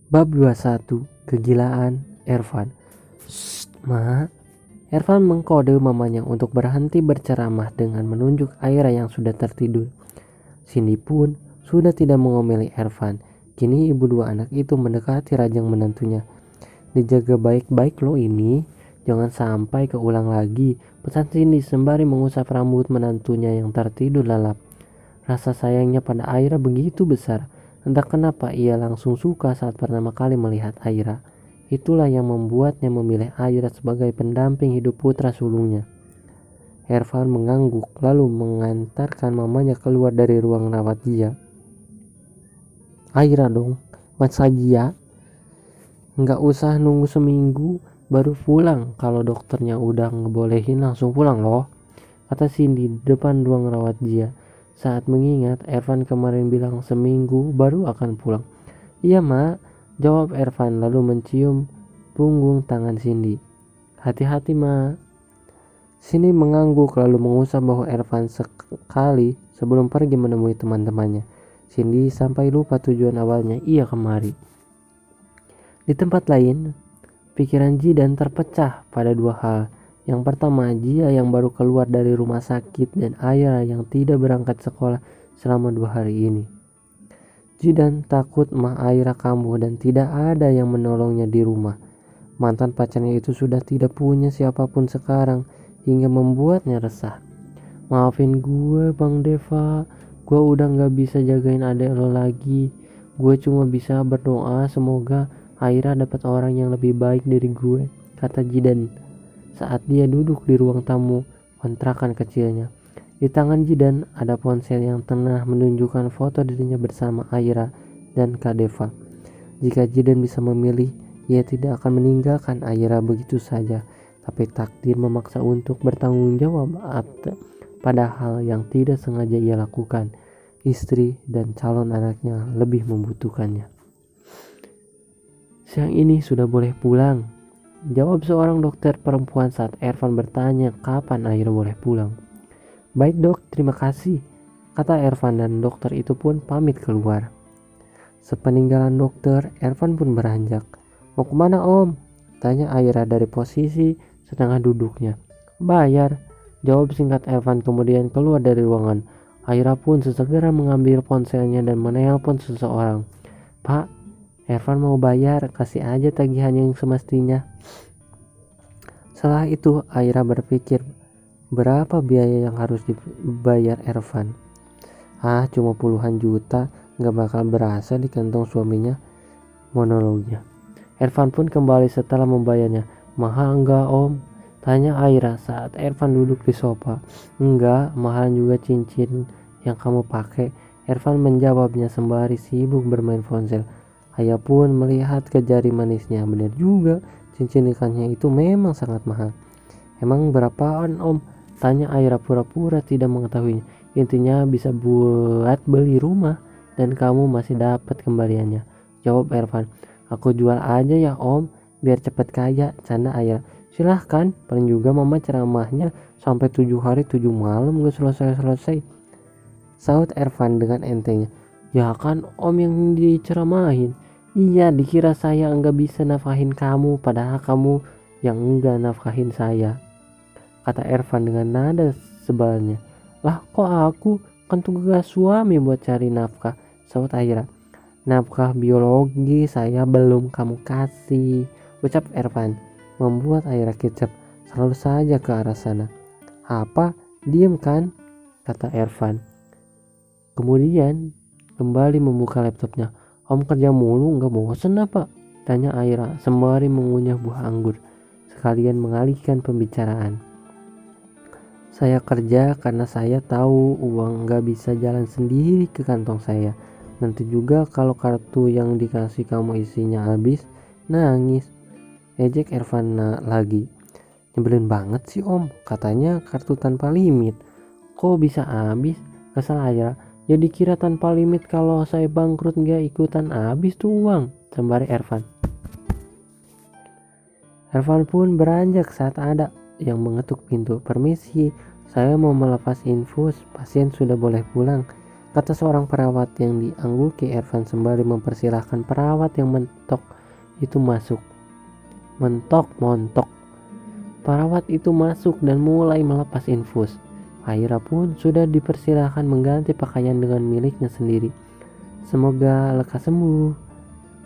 Bab 21. Kegilaan Ervan. Shh, Ma. Ervan mengkode mamanya untuk berhenti berceramah dengan menunjuk Aira yang sudah tertidur. Cindy pun sudah tidak mengomeli Ervan. Kini ibu dua anak itu mendekati rajang menantunya. Dijaga baik-baik lo ini. Jangan sampai keulang lagi, pesan Cindy sembari mengusap rambut menantunya yang tertidur lelap. Rasa sayangnya pada Aira begitu besar. Entah kenapa ia langsung suka saat pertama kali melihat Aira. Itulah yang membuatnya memilih Aira sebagai pendamping hidup putra sulungnya. Ervan mengangguk lalu mengantarkan mamanya keluar dari ruang rawat dia. Aira dong, masa dia? Nggak usah nunggu seminggu baru pulang. Kalau dokternya udah ngebolehin langsung pulang loh, kata Cindy di depan ruang rawat dia. Saat mengingat Ervan kemarin bilang seminggu baru akan pulang. Iya mak, jawab Ervan lalu mencium punggung tangan Cindy. Hati-hati mak. Cindy mengangguk lalu mengusap bahu Ervan sekali sebelum pergi menemui teman-temannya. Cindy sampai lupa tujuan awalnya ia kemari. Di tempat lain, pikiran Jidan terpecah pada dua hal. Yang pertama, Jia yang baru keluar dari rumah sakit dan Aira yang tidak berangkat sekolah selama 2 hari ini. Jidan takut Ma Aira kambuh dan tidak ada yang menolongnya di rumah. Mantan pacarnya itu sudah tidak punya siapapun sekarang hingga membuatnya resah. Maafin gue Bang Deva, gue udah gak bisa jagain adek lo lagi. Gue cuma bisa berdoa semoga Aira dapat orang yang lebih baik dari gue, kata Jidan saat dia duduk di ruang tamu kontrakan kecilnya. Di tangan Jidan ada ponsel yang tengah menunjukkan foto dirinya bersama Aira dan Kak Deva. Jika Jidan bisa memilih, ia tidak akan meninggalkan Aira begitu saja, tapi takdir memaksa untuk bertanggung jawab pada hal yang tidak sengaja ia lakukan. Istri dan calon anaknya lebih membutuhkannya. Siang ini sudah boleh pulang, jawab seorang dokter perempuan saat Ervan bertanya kapan Aira boleh pulang. Baik dok, terima kasih, kata Ervan dan dokter itu pun pamit keluar. Sepeninggalan dokter, Ervan pun beranjak. Mau kemana om? Tanya Aira dari posisi setengah duduknya. Bayar, jawab singkat Ervan kemudian keluar dari ruangan. Aira pun sesegera mengambil ponselnya dan menelpon seseorang. Pak, Ervan mau bayar, kasih aja tagihan yang semestinya. Setelah itu Aira berpikir berapa biaya yang harus dibayar Ervan. Cuma puluhan juta, gak bakal berasa di kantong suaminya, monolognya. Ervan pun kembali setelah membayarnya. Mahal enggak om? Tanya Aira saat Ervan duduk di sofa. Enggak, mahalan juga cincin yang kamu pakai, Ervan menjawabnya sembari sibuk bermain ponsel. Ayah pun melihat ke jari manisnya. Benar juga, cincin ikannya itu memang sangat mahal. Emang berapaan om? Tanya Aira pura-pura tidak mengetahuinya. Intinya bisa buat beli rumah dan kamu masih dapat kembaliannya, jawab Ervan. Aku jual aja ya om, biar cepat kaya, canda Aira. Silahkan, paling juga mama ceramahnya sampai 7 hari 7 malam gak selesai-selesai, saut Ervan dengan entengnya. Ya kan om yang diceramahin. Iya, dikira saya enggak bisa nafkahin kamu, padahal kamu yang enggak nafkahin saya, kata Ervan dengan nada sebalnya. Lah kok aku, kan tugas suami buat cari nafkah, saut Aira. Nafkah biologi saya belum kamu kasih, ucap Ervan, membuat Aira kecap selalu saja ke arah sana. Apa? Diem kan? Kata Ervan. Kemudian kembali membuka laptopnya. Om kerja mulu nggak bosen apa? Tanya Aira sembari mengunyah buah anggur sekalian mengalihkan pembicaraan. Saya kerja karena saya tahu uang nggak bisa jalan sendiri ke kantong saya. Nanti juga kalau kartu yang dikasih kamu isinya habis, nangis, ejek Ervan lagi. Nyebelin banget sih om, katanya kartu tanpa limit, kok bisa habis? Kesal Aira. Jadi kira tanpa limit kalau saya bangkrut gak ikutan habis tuh uang, sembari Ervan. Ervan pun beranjak saat ada yang mengetuk pintu. Permisi, saya mau melepas infus, pasien sudah boleh pulang, kata seorang perawat yang diangguki Ervan sembari mempersilahkan perawat yang mentok itu masuk. Montok. Perawat itu masuk dan mulai melepas infus. Aira pun sudah dipersilahkan mengganti pakaian dengan miliknya sendiri. Semoga lekas sembuh.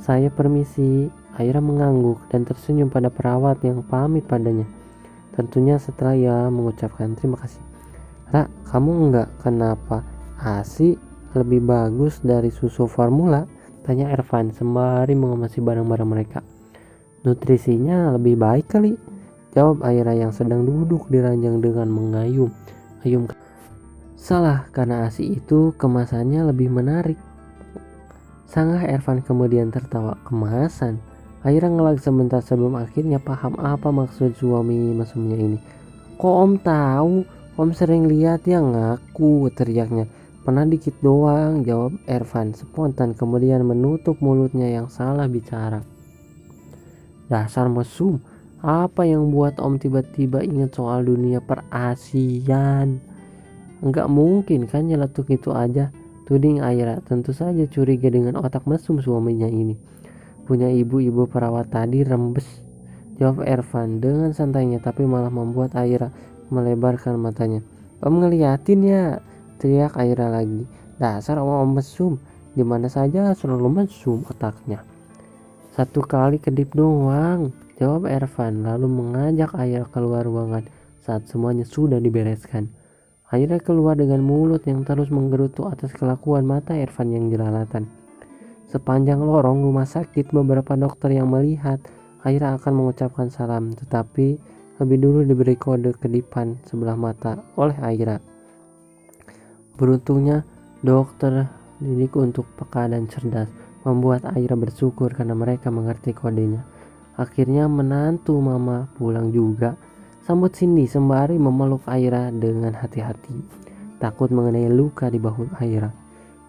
Saya permisi. Aira mengangguk dan tersenyum pada perawat yang pamit padanya. Tentunya setelah ia mengucapkan terima kasih. Ra, kamu enggak kenapa? ASI lebih bagus dari susu formula? Tanya Ervan sembari mengemasi barang-barang mereka. Nutrisinya lebih baik kali, jawab Aira yang sedang duduk di ranjang dengan mengayum. Salah, karena ASI itu kemasannya lebih menarik. Sanggah Ervan kemudian tertawa. Kemasan? Aira ngelak sebentar sebelum akhirnya paham apa maksud suami mesumnya ini. Kok om tahu? Om sering lihat ya, ngaku, teriaknya. Pernah dikit doang, jawab Ervan spontan kemudian menutup mulutnya yang salah bicara. Dasar mesum, apa yang buat om tiba-tiba ingat soal dunia perasian? Enggak mungkin kan nyeletuk itu aja, tuding Aira tentu saja curiga dengan otak mesum suaminya ini. Punya ibu-ibu perawat tadi rembes, jawab Ervan dengan santainya tapi malah membuat Aira melebarkan matanya. Om ngeliatin ya, teriak Aira lagi. Dasar om mesum, dimana saja selalu mesum otaknya. Satu kali kedip doang, jawab Ervan lalu mengajak Aira keluar ruangan saat semuanya sudah dibereskan. Aira keluar dengan mulut yang terus menggerutu atas kelakuan mata Ervan yang jelalatan. Sepanjang lorong rumah sakit beberapa dokter yang melihat Aira akan mengucapkan salam, tetapi lebih dulu diberi kode kedipan sebelah mata oleh Aira. Beruntungnya dokter didik untuk peka dan cerdas membuat Aira bersyukur karena mereka mengerti kodenya. Akhirnya menantu mama pulang juga, sambut Cindy sembari memeluk Aira dengan hati-hati, takut mengenai luka di bahu Aira.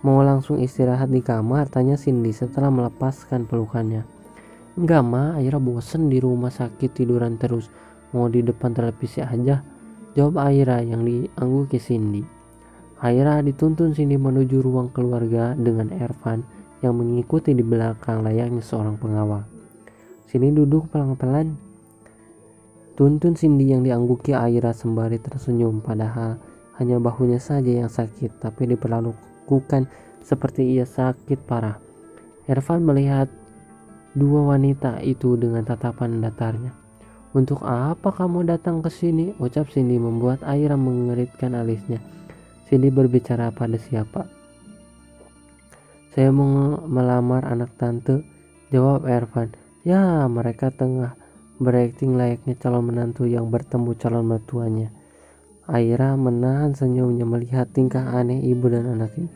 Mau langsung istirahat di kamar, tanya Cindy setelah melepaskan pelukannya. Enggak ma, Aira bosen di rumah sakit tiduran terus, mau di depan televisi aja, jawab Aira yang diangguki Cindy. Aira dituntun Cindy menuju ruang keluarga dengan Ervan yang mengikuti di belakang layaknya seorang pengawal. Sini duduk pelan-pelan, tuntun Cindy yang diangguki Aira sembari tersenyum, padahal hanya bahunya saja yang sakit tapi diperlakukan seperti ia sakit parah. Ervan melihat dua wanita itu dengan tatapan datarnya. Untuk apa kamu datang ke sini? Ucap Cindy membuat Aira mengeritkan alisnya. Cindy berbicara pada siapa? Saya mau melamar anak tante, jawab Ervan. Ya, mereka tengah berakting layaknya calon menantu yang bertemu calon mertuanya. Aira menahan senyumnya melihat tingkah aneh ibu dan anak ini.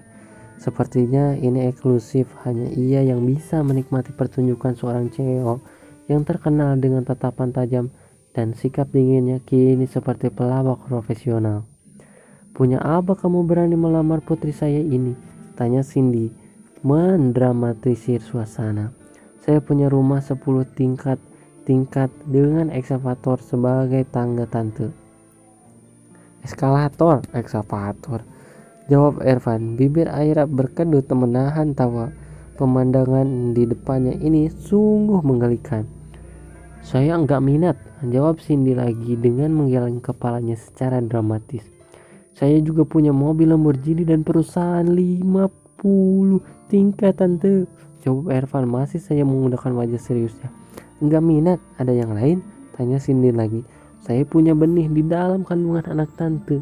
Sepertinya ini eksklusif, hanya ia yang bisa menikmati pertunjukan seorang cewek yang terkenal dengan tatapan tajam dan sikap dinginnya kini seperti pelawak profesional. Punya apa kamu berani melamar putri saya ini? Tanya Cindy mendramatisir suasana. Saya punya rumah 10 tingkat dengan ekskavator sebagai tangga tante. Ekskavator, jawab Ervan. Bibir Aira berkedut menahan tawa. Pemandangan di depannya ini sungguh menggelikan. Saya enggak minat, jawab Cindy lagi dengan menggeleng kepalanya secara dramatis. Saya juga punya mobil Lamborghini dan perusahaan 50 tingkat tante, jawab Ervan masih saja menggunakan wajah seriusnya. Enggak minat, ada yang lain? Tanya Cindy lagi. Saya punya benih di dalam kandungan anak tante,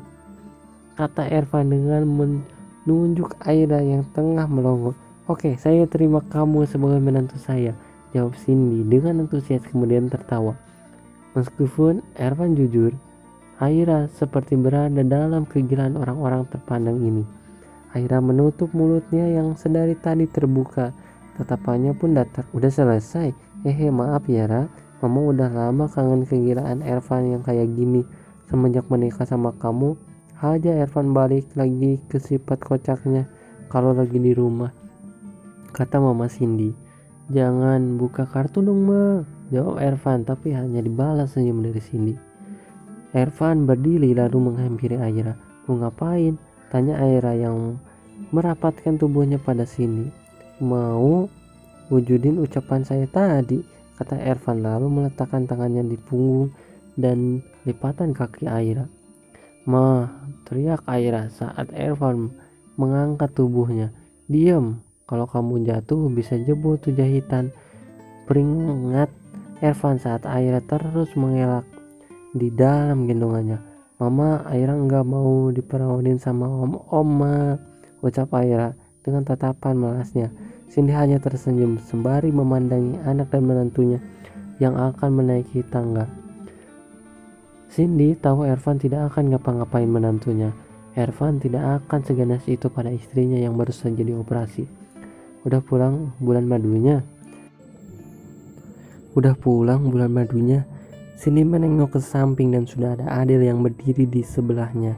kata Ervan dengan menunjuk Aira yang tengah melongo. Oke, saya terima kamu sebagai menantu saya, jawab Cindy dengan antusias kemudian tertawa. Meskipun Ervan jujur, Aira seperti berada dalam kegilaan orang-orang terpandang ini. Aira menutup mulutnya yang sedari tadi terbuka, tatapannya pun datar. Udah selesai? Maaf ya Ra, mama udah lama kangen kegilaan Ervan yang kayak gini. Semenjak menikah sama kamu aja Ervan balik lagi ke sifat kocaknya kalau lagi di rumah, kata mama Cindy. Jangan buka kartu dong ma, jawab Ervan tapi hanya dibalas senyum dari Cindy. Ervan berdiri lalu menghampiri Aira. Mau ngapain? Tanya Aira yang merapatkan tubuhnya pada Cindy. "Mau wujudin ucapan saya tadi," kata Ervan lalu meletakkan tangannya di punggung dan lipatan kaki Aira. "Ma," teriak Aira saat Ervan mengangkat tubuhnya. "Diam, kalau kamu jatuh bisa jebol tuh jahitan," peringat Ervan saat Aira terus mengelak di dalam gendongannya. "Mama, Aira nggak mau diperawatin sama om Ma," ucap Aira dengan tatapan melasnya. Cindy hanya tersenyum sembari memandangi anak dan menantunya yang akan menaiki tangga. Cindy tahu Ervan tidak akan ngapa-ngapain menantunya. Ervan tidak akan seganas itu pada istrinya yang baru saja dioperasi. Udah pulang bulan madunya? Cindy menengok ke samping dan sudah ada Adele yang berdiri di sebelahnya.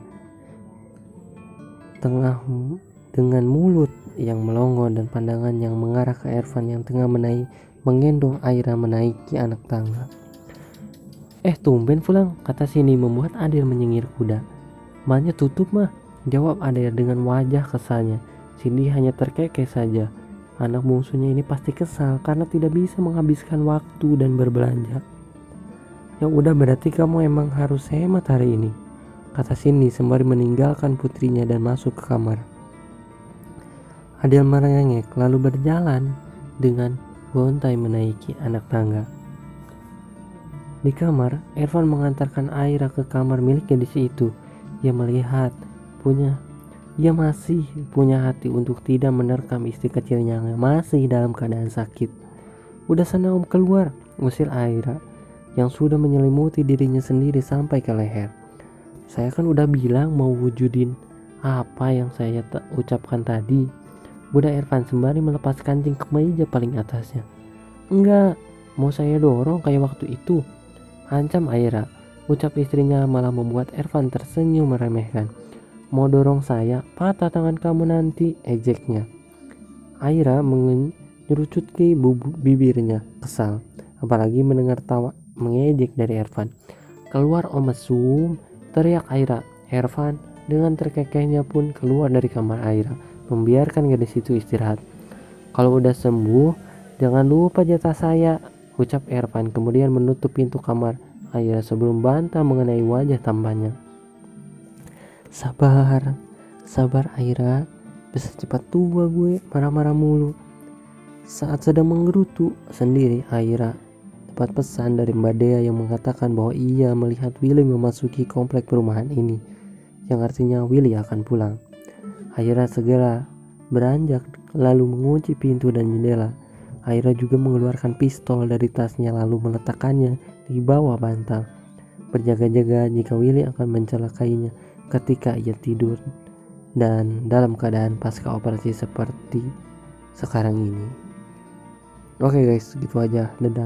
Dengan mulut yang melongo dan pandangan yang mengarah ke Ervan yang tengah menggendong Aira menaiki anak tangga. Tumben pulang," kata Cindy membuat Adele menyengir kuda. "Mahnya tutup mah," jawab Adele dengan wajah kesalnya. Cindy hanya terkekeh saja. Anak bungsunya ini pasti kesal karena tidak bisa menghabiskan waktu dan berbelanja. "Ya udah, berarti kamu emang harus hemat hari ini," kata Cindy sembari meninggalkan putrinya dan masuk ke kamar. Adele merengek lalu berjalan dengan gontai menaiki anak tangga. Di kamar, Ervan mengantarkan Aira ke kamar miliknya di situ. Ia masih punya hati untuk tidak menerkam istri kecilnya yang masih dalam keadaan sakit. "Udah sana om keluar," usir Aira yang sudah menyelimuti dirinya sendiri sampai ke leher. "Saya kan udah bilang mau wujudin apa yang saya ucapkan tadi," budak Ervan sembari melepas kancing kemeja paling atasnya. "Enggak, mau saya dorong kayak waktu itu," ancam Aira. Ucap istrinya malah membuat Ervan tersenyum meremehkan. "Mau dorong saya, patah tangan kamu nanti," ejeknya. Aira mengerucutkan bibirnya kesal, apalagi mendengar tawa mengejek dari Ervan. "Keluar om mesum," teriak Aira. Ervan dengan terkekehnya pun keluar dari kamar Aira, membiarkan gadis itu istirahat. "Kalau udah sembuh, jangan lupa jatah saya," ucap Ervan kemudian menutup pintu kamar Aira sebelum bantah mengenai wajah tampannya. Sabar Aira, bisa cepat tua gue, marah-marah mulu." Saat sedang menggerutu sendiri, Aira dapat pesan dari Mbak Dea yang mengatakan bahwa ia melihat Willy memasuki komplek perumahan ini, yang artinya Willy akan pulang. Aira segera beranjak lalu mengunci pintu dan jendela. Aira juga mengeluarkan pistol dari tasnya lalu meletakkannya di bawah bantal, berjaga-jaga jika Willy akan mencelakainya ketika ia tidur dan dalam keadaan pasca operasi seperti sekarang ini. Oke guys, gitu aja. Dadah.